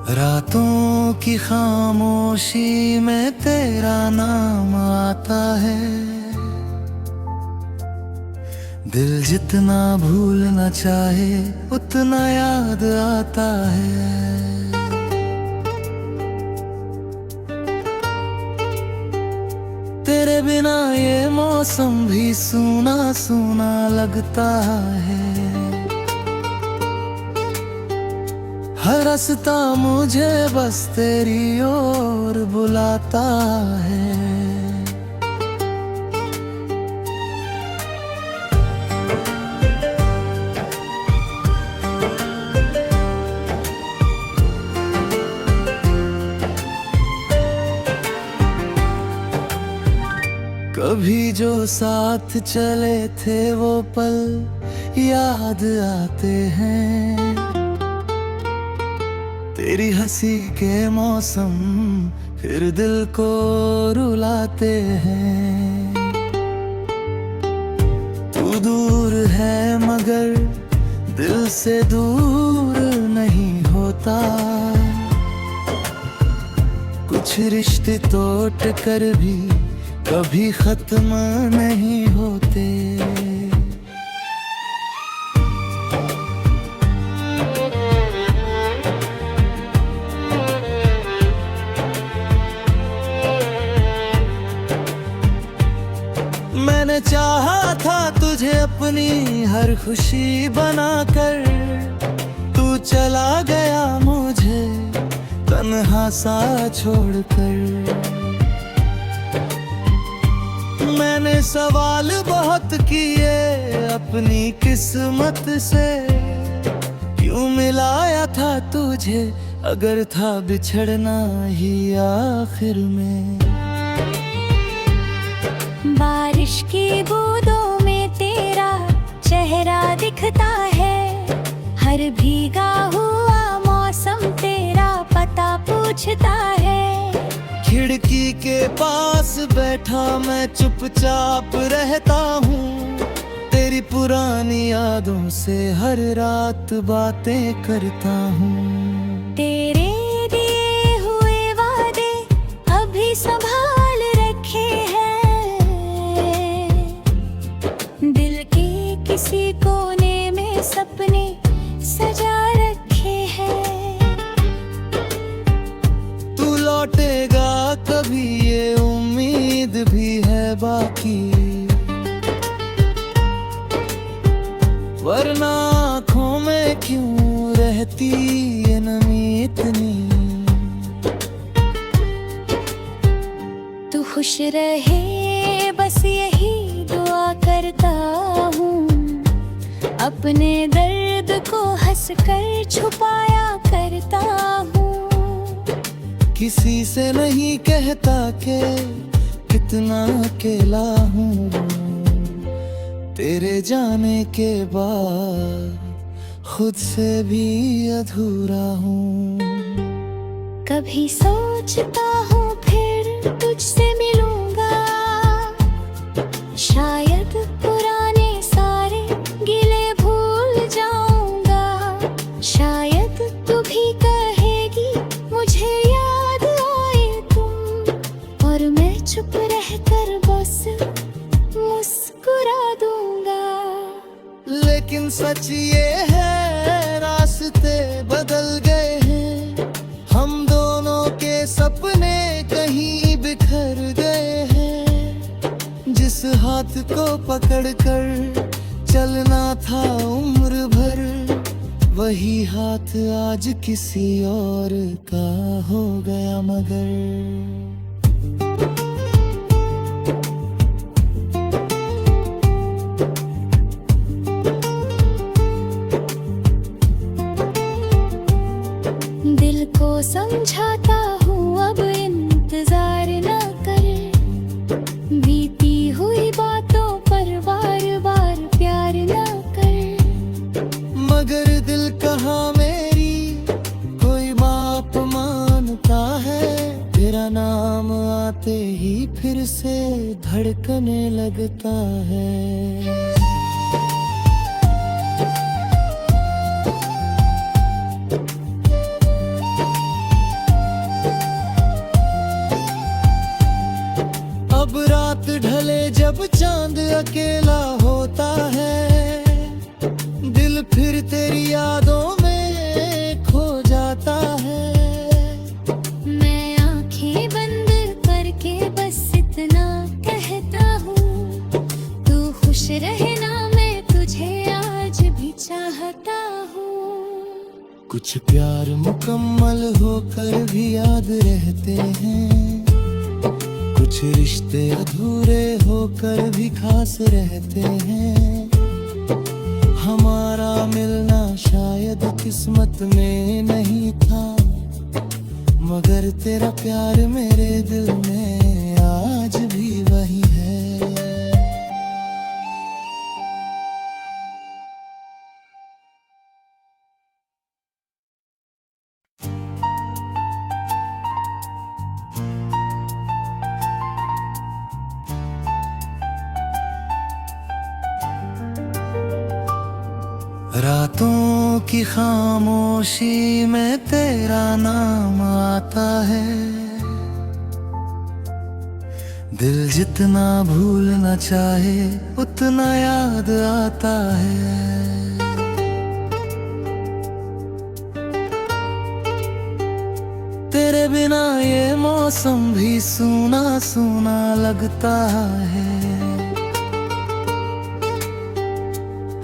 रातों की खामोशी में तेरा नाम आता है। दिल जितना भूलना चाहे उतना याद आता है। तेरे बिना ये मौसम भी सूना सूना लगता है। हर रास्ता मुझे बस तेरी ओर बुलाता है। कभी जो साथ चले थे वो पल याद आते हैं। तेरी हंसी के मौसम फिर दिल को रुलाते हैं। तू दूर है मगर दिल से दूर नहीं होता। कुछ रिश्ते टूट कर भी कभी खत्म नहीं होते। मैंने चाहा था तुझे अपनी हर खुशी बनाकर, तू चला गया मुझे तन्हा सा छोड़कर। मैंने सवाल बहुत किए अपनी किस्मत से, क्यों मिलाया था तुझे अगर था बिछड़ना ही आखिर में। बारिश की बूंदों में तेरा चेहरा दिखता है। हर भीगा हुआ मौसम तेरा पता पूछता है। खिड़की के पास बैठा मैं चुपचाप रहता हूँ। तेरी पुरानी यादों से हर रात बातें करता हूँ। तेरे दिए हुए वादे अभी संभाल रखे हैं। दिल के किसी कोने में सपने सजा रखे हैं। तू लौटेगा कभी ये उम्मीद भी है बाकी, वरना आँखों में क्यों रहती ये नमी इतनी। तू खुश रहे बस यही दुआ करता हूँ। अपने दर्द को हंसकर छुपाया करता हूँ। किसी से नहीं कहता कि कितना अकेला हूँ। तेरे जाने के बाद खुद से भी अधूरा हूँ। कभी सोचता हूँ फिर तुझसे मिलूंगा। शायद पुराने सारे गिले भूल जाऊंगा। शायद तू भी कहेगी मुझे याद आए तुम, और मैं चुप रहकर बस मुस्कुरा दूंगा। लेकिन सच ये है रास्ते बदल गए हैं। हम दोनों के सपने कहीं बिखर गए हैं। जिस हाथ को पकड़कर चलना था उम्र भर, वही हाथ आज किसी और का हो गया मगर। दिल को समझाता हूँ अब इंतजार न कर। बीती हुई बातों पर बार बार प्यार न कर। मगर दिल कहाँ मेरी कोई बाप मानता है। तेरा नाम आते ही फिर से धड़कने लगता है। अब रात ढले जब चांद अकेला होता है, दिल फिर तेरी यादों में खो जाता है। मैं आंखें बंद करके बस इतना कहता हूँ, तू खुश रहना, मैं तुझे आज भी चाहता हूँ। कुछ प्यार मुकम्मल होकर भी याद रहते हैं, कुछ रिश्ते अधूरे होकर भी खास रहते हैं। हमारा मिलना शायद किस्मत में नहीं था, मगर तेरा प्यार मेरे दिल में आज भी वही है। रातों की खामोशी में तेरा नाम आता है, दिल जितना भूलना चाहे उतना याद आता है। तेरे बिना ये मौसम भी सूना सूना लगता है,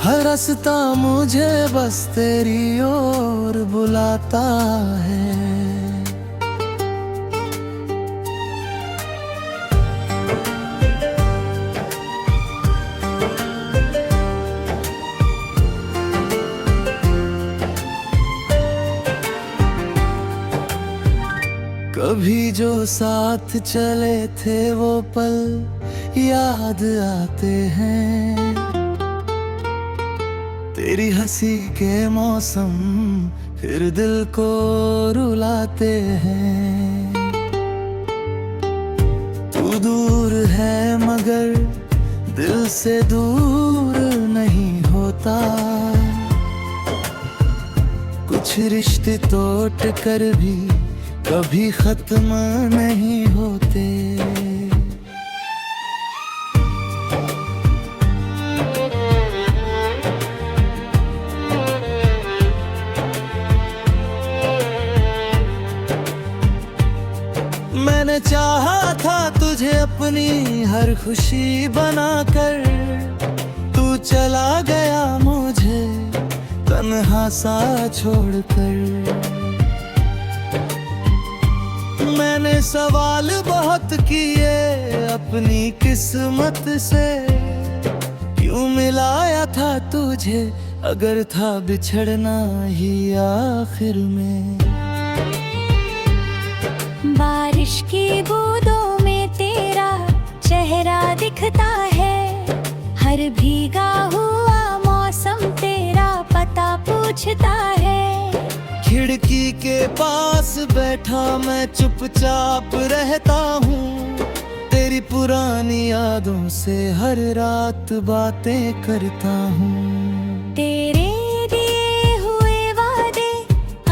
हर रास्ता मुझे बस तेरी ओर बुलाता है। कभी जो साथ चले थे वो पल याद आते हैं, तेरी हंसी के मौसम फिर दिल को रुलाते हैं। तू दूर है मगर दिल से दूर नहीं होता, कुछ रिश्ते टूट कर भी कभी खत्म नहीं होते। मैंने चाहा था तुझे अपनी हर खुशी बनाकर, तू चला गया मुझे तन्हा सा छोड़कर। मैंने सवाल बहुत किए अपनी किस्मत से, क्यों मिलाया था तुझे अगर था बिछड़ना ही आखिर में। बारिश की बूंदों में तेरा चेहरा दिखता है, हर भीगा हुआ मौसम तेरा पता पूछता है। खिड़की के पास बैठा मैं चुपचाप रहता हूँ, तेरी पुरानी यादों से हर रात बातें करता हूँ। तेरे दिए हुए वादे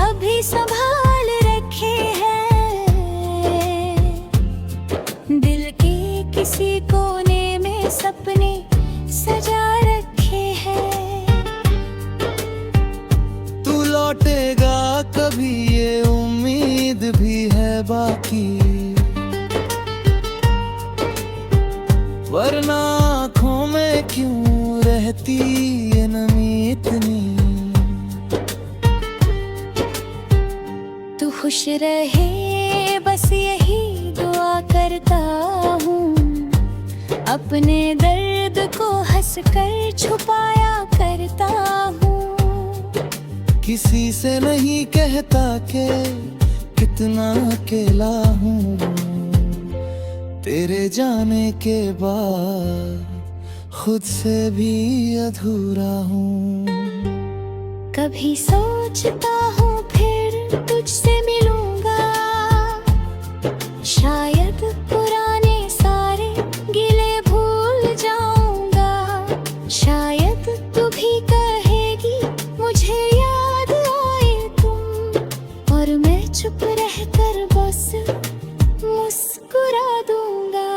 अभी संभाल रखे हैं, दिल के किसी कोने में सपने सजा रखे हैं। तू लौटेगा कभी ये उम्मीद भी है बाकी, वरना आँखों में क्यों रहती ये नमी इतनी। तू खुश रहे बस यही दुआ करता हूँ, अपने दर्द को हंसकर छुपाया करता हूँ। किसी से नहीं कहता कि कितना अकेला हूँ, तेरे जाने के बाद खुद से भी अधूरा हूँ। कभी सोचता हूँ फिर तुझसे मिलूंगा, शायद पुराने सारे गिले भूल जाऊंगा। शायद तू भी कहेगी मुझे याद आए तुम, और मैं चुप रहकर बस मुस्कुरा दूंगा।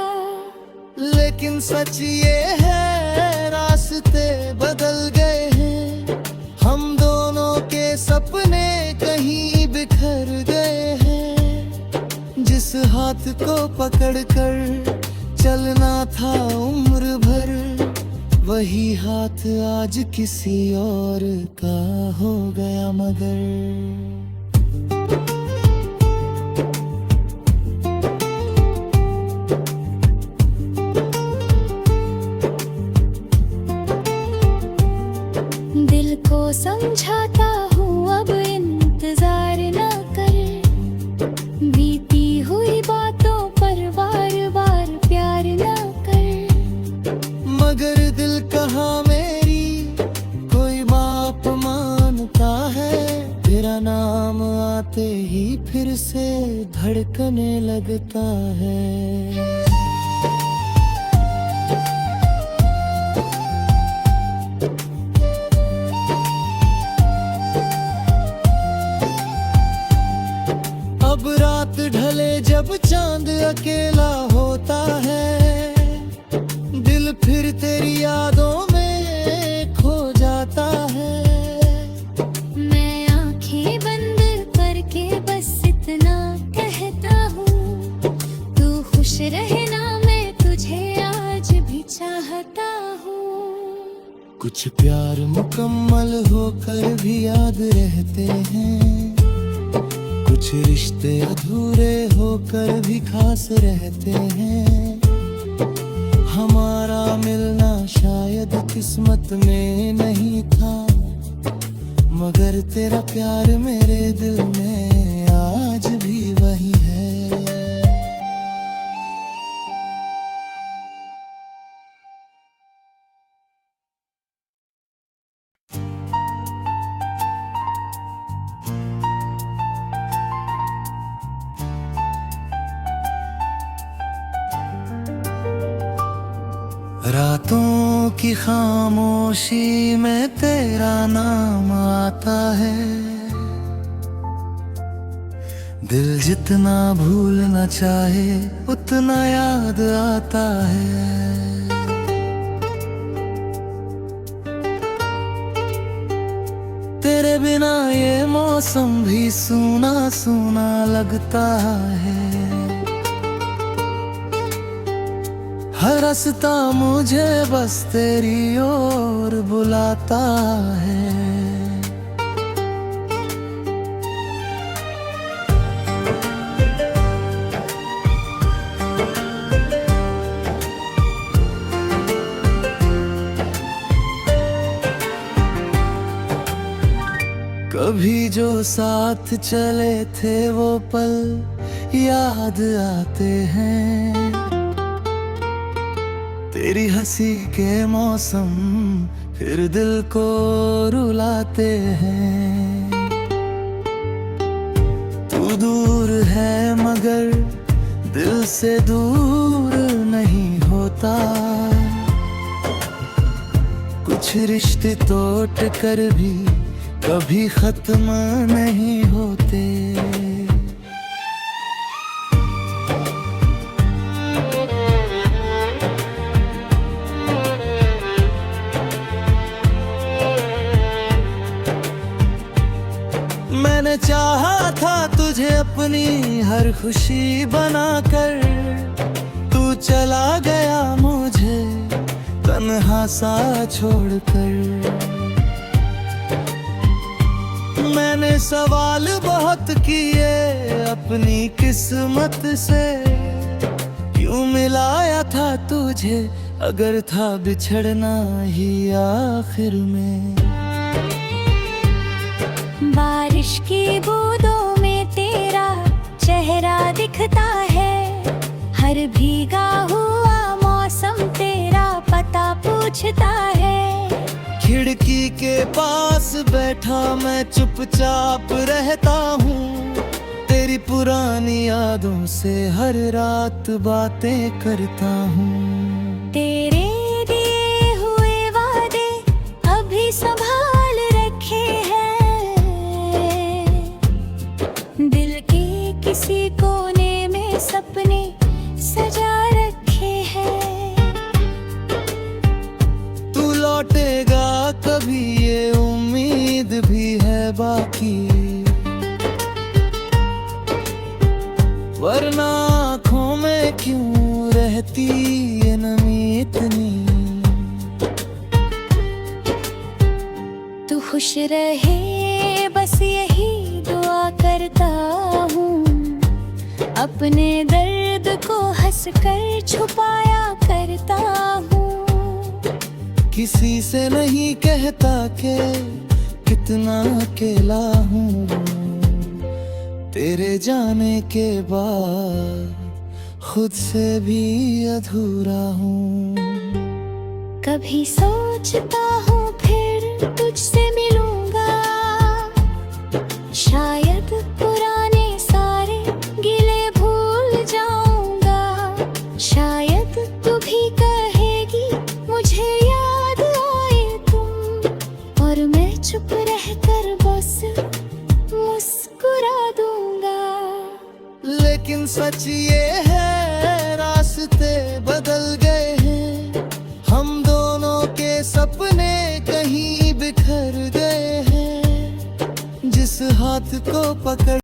लेकिन सच ये है रास्ते बदल गए हैं। हम दोनों के सपने कहीं बिखर गए हैं। जिस हाथ को पकड़कर चलना था उम्र भर, वही हाथ आज किसी और का हो गया मगर। दिल को समझाता हूँ अब इंतजार न कर, बीती हुई बातों पर बार बार प्यार न कर। मगर दिल कहाँ मेरी कोई बाप मानता है, तेरा नाम आते ही फिर से धड़कने लगता है। अब रात ढले जब चांद अकेला होता है, दिल फिर तेरी यादों में खो जाता है। मैं आंखें बंद करके बस इतना कहता हूँ, तू खुश रहना, मैं तुझे आज भी चाहता हूँ। कुछ प्यार मुकम्मल होकर भी याद रहते हैं, कुछ रिश्ते अधूरे होकर भी खास रहते हैं। हमारा मिलना शायद किस्मत में नहीं था, मगर तेरा प्यार मेरे दिल में आज भी वही है। रातों की खामोशी में तेरा नाम आता है, दिल जितना भूलना चाहे उतना याद आता है। तेरे बिना ये मौसम भी सूना सूना लगता है। हर रास्ता मुझे बस तेरी ओर बुलाता है। कभी जो साथ चले थे वो पल याद आते हैं, तेरी हंसी के मौसम फिर दिल को रुलाते हैं। तू दूर है मगर दिल से दूर नहीं होता, कुछ रिश्ते टूट कर भी कभी खत्म नहीं होते। मैंने चाहा था तुझे अपनी हर खुशी बनाकर, तू चला गया मुझे तन्हा सा छोड़कर। मैंने सवाल बहुत किए अपनी किस्मत से, क्यों मिलाया था तुझे अगर था बिछड़ना ही आखिर में। बारिश की बूंदों में तेरा चेहरा दिखता है, हर भीगा हुआ मौसम तेरा पता पूछता है। खिड़की के पास बैठा मैं चुपचाप रहता हूँ, तेरी पुरानी यादों से हर रात बातें करता हूँ। तेरे दिए हुए वादे अभी संभाल रखे हैं, दिल के किसी कोने में सपने सजा रखे हैं। रहती ये नमी इतनी। तू खुश रहे बस यही दुआ करता हूँ, अपने दर्द को हंसकर छुपाया करता हूँ। किसी से नहीं कहता कि कितना अकेला हूँ, तेरे जाने के बाद खुद से भी अधूरा हूँ। कभी सोचता हूँ फिर तुझसे मिलूंगा, शायद पुराने सारे गिले भूल जाऊंगा। शायद तू भी कहेगी मुझे याद आए तुम, और मैं चुप रहकर बस मुस्कुरा दूंगा। लेकिन सच ये है रास्ते बदल गए हैं, हम दोनों के सपने कहीं बिखर गए हैं। जिस हाथ को पकड़